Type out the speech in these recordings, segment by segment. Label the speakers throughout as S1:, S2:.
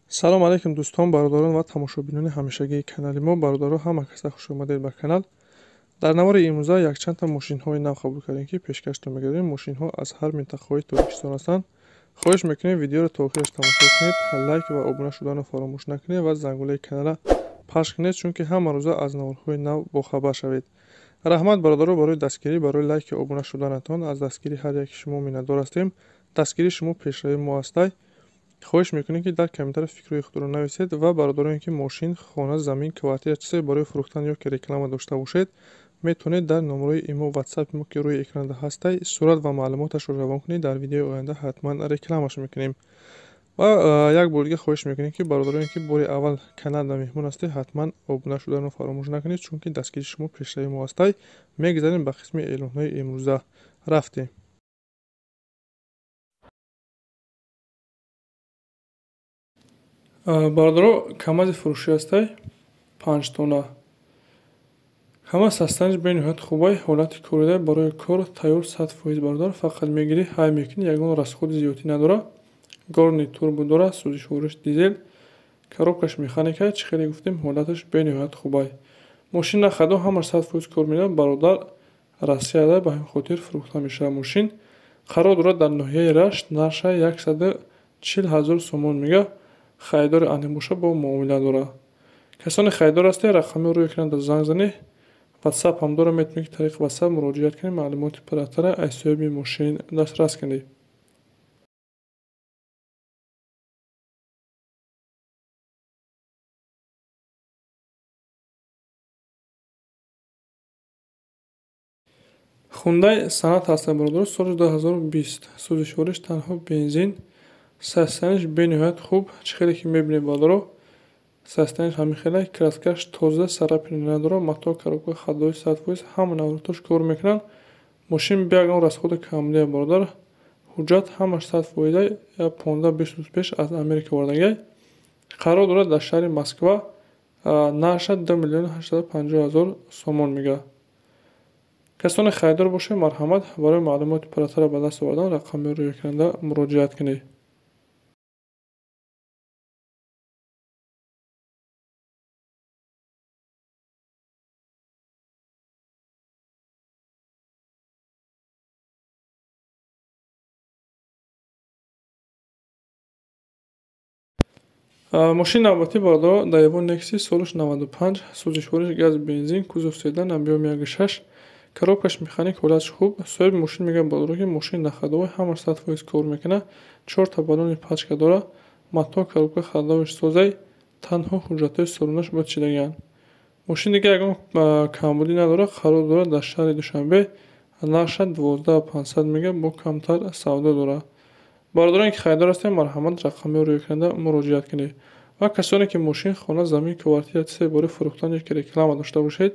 S1: салом алайкум дӯстон, бародарон ва тамошобинони ҳамешагии канали мо. Бародаро ҳама каса хушомадед ба канал. Дар навори имрӯза якчандта мошинҳои нав қабул кардем, ки пешкашда мегардем. Мошинҳо аз ҳар минтақаҳои Тоҷикистон ҳастанд. хоҳиш мекунем видеоро то охираш тамошо кунед, лайк ва обуна шуданро фаромӯш накунед ва зангулаи канала пахш кунед, чунки ҳама рӯза аз наворҳои нав бохабар шавед. раҳмат бародаро барои дастгирӣ, барои лайки обуна шуданатон. аз дастгири ҳар яки шумо миннатдор ҳастем. дастгирии шумо пешравии мо ҳастай. хоҳиш мекунем ки дар комментария фикрҳои худро нависед ва бародароне ки мошин, хона, замин, квартира чизе барои фурӯхтан ё ки реклама дошта бошед, метавонед дар номерои имо ватсапи мо ки рӯи экрана ҳастай сурат ва маълумоташро равон кунед. дар видеои оянда ҳатман рекламаш мекунем. ва як бор дига хоҳиш мекунем ки бародароне ки бори аввал каналда меҳмон ҳастед, ҳатман обуна шуданро фаромӯш накунед, чунки дастгири шумо пешравии мо ҳастай. мегузарем ба қисми эълонҳои имрӯза. рафтем. бародаро камази фурӯшӣ ҳастай 5 тона. камаз ҳастаниш бениҳоят хубай, ҳолати корида барои кор тайёр 100%. бародар фақат мегирӣ, ҳай мекунӣ, ягон расходи зиёдӣ надора. горни турбо дора, сӯзишвориш дизел, коробкаш механика, чӣ хеле гуфтем, ҳолаташ бениҳоят хубай. мошин нахадо ҳамаш 100% кор медиҳад. бародар Россияда ба ҳамин хотир фурӯхта мешавад. мошин қарор дорад дар ноҳияи Рашт. нарша 140 000 сомон мегӯяд. харидори aniq боша бо муомила дора. касони харидор ҳастед, рақами рӯи экрана занг занед. ватсап ҳам дора, метавонед ки тариқи ватсап муроҷиат кунед, маълумоти пуррахтара аз соҳиби мошин дастрас кунед. Hyundai Sonata ҳастад бародаро, соли 2020. сӯзишвориш танҳо бензин. састаниш бениҳоят хуб. чӣ хеле ки мебинед бародаро, састаниш ҳамин хеле, краскаш тоза, сарапини надора, мато, коробка ходҳои 100%, ҳама навратош кор мекунанд. мошин бе ягон расходи камдия бародар. ҳуҷҷат ҳамаш 100%, 15-20 рӯз пеш аз Америка овардагиай. қарор дорад дар шаҳри Москва. нарша 2 850 000 сомон мегӯяд. касони харидор бошед, марҳамат, барои маълумоти пуррахтара ба даст овардан рақами рӯи экрана муроҷиат кунед. мошини навбатӣ бародаро, Daewoo Nexi, солиш 95, сӯзишвориш газ, бензин, кузов седан, объёми 1.6, коробкаш механик, ҳолатиш хуб. соҳиби мошин мегӯяд бародаро ки мошин нахадовой ҳамаш 100% кор мекунад. 4 та баллони пачка дора, мато, коробка ходҳоиш созай, танҳо ҳуҷҷатҳои солонаш бояд чидагиянд. мошин дига ягон камбудӣ надора. қарор дорад дар шаҳри Душанбе. нарша 12500 мегӯяд, бо камтар савдо дорад. бародароне ки харидор ҳастед, марҳамат, рақами рӯи экрана муроҷиат кунед. ва касоне ки мошин, хона, замин, квартира чизе барои фурӯхтан ё ки реклама дошта бошед,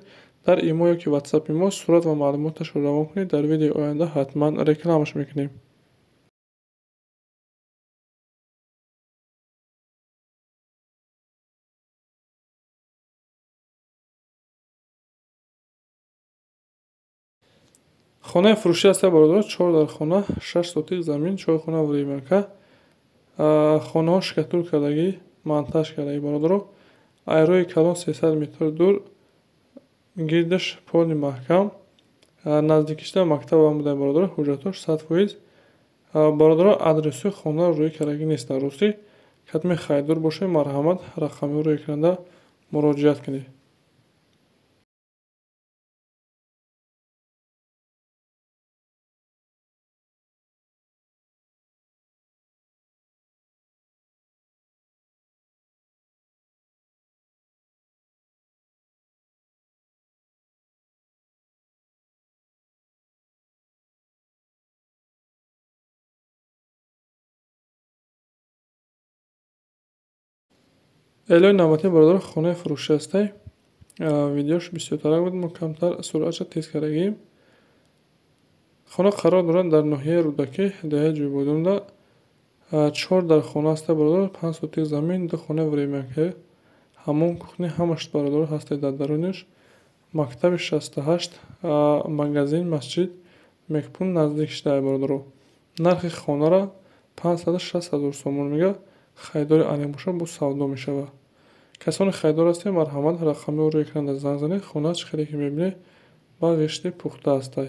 S1: дар имо ё ки ватсапи мо сурат ва маълумоташро равон кунед. дар видеои оянда ҳатман рекламаш мекунем. хонаи фурӯшӣ ҳастад бародаро, 4 дар хона, 6 сотик замин, чойхона, времянка, хонаҳо шикатур кардагӣ, монтаж кардагӣ бародаро. айрои калон 300 метр дур, гирдаш поли маҳкам, наздикишта мактаб ҳам буда бародаро, ҳуҷҷатош 100%. бародаро адресои хонаро рӯи кардагӣ нест дар ростӣ. катми харидор бошед, марҳамат, рақами рӯи экрана муроҷиат кунед. эълони навбатӣ бародаро, хонаи фурӯшӣ ҳастай. видеош бисёртарак буд, мо камтар суръатша тез кардагием. хона қарор дорад дар ноҳияи Рӯдакӣ, деҳаи Ҷойбодумда. 4 дар хона ҳастай бародаро, 5 сотик замин, 2 хонаи времянка, ҳаммом, кухня, ҳамаш бародаро ҳастай дар даруниш. мактаби 68, магазин, масҷид, мекпун наздик шитае бародаро. нархи хонара 560 000 сомон мегӯяд. хайдори анемуша бо савдо мешавад. касони хайдор ҳастем, марҳамат, рақами рӯи экрана занг занед. Хонааш хеле ки мебинед ба ғишти пухта ҳастай.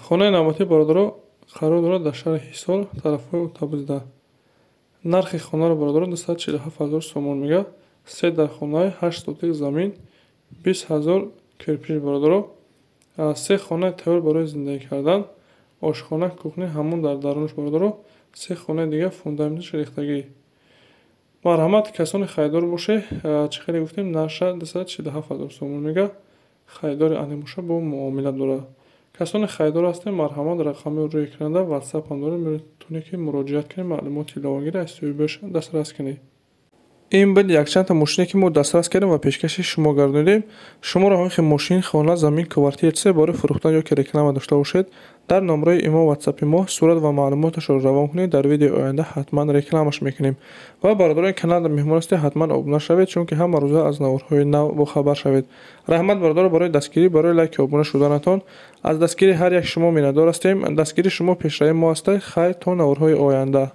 S1: хонаи навбатии бародаро қарор дорад дар шаҳри Ҳисор, тарафҳои Утабузда. нархи хонаро бародаро 247 000 сомон мегӯяд. 3 дар хонаи 8 сотик замин, 20 000 кирпич бародаро. 3 хонаи тайёр барои зиндагӣ кардан, ошхона, кухня ҳамон дар дарунаш бародаро. 3 хонаи дигар фундаменташ рехтагӣ. марҳамат, касони хайдор боше, чӣ хеле гуфтем, нарша 247 000 сомон мегӯяд. хайдори анемуша бо муомилат дорад. касони хайдор ҳастем, марҳамат, рақами рӯи экрана ватсап ҳам дорем, метавонед ки муроҷиат кунед, маълумоти иловагиро аз сӯи дастрас кунед. ин буд якчандта мошине ки мо дастрас кардем ва пешкаши шумо гардонидем. шумо роҳои мошин, хона, замин, квартира чизе бори фурӯхтан ё ки реклама дошта бошед, дар номраи имо ватсапи мо сурат ва маълумоташро равон кунед. дар видеои оянда ҳатман рекламаш мекунем. ва бародарони канал меҳмон ҳастед, ҳатман обуна шавед, чунки ҳама рӯза аз наворҳои нав бохабар шавед. раҳмат бародаро барои дастгирӣ, барои лайки обуна шуданатон. аз дастгири ҳар як шумо миннатдор ҳастем. дастгири шумо пешраи мо ҳастед. хайр то наворҳои оянда.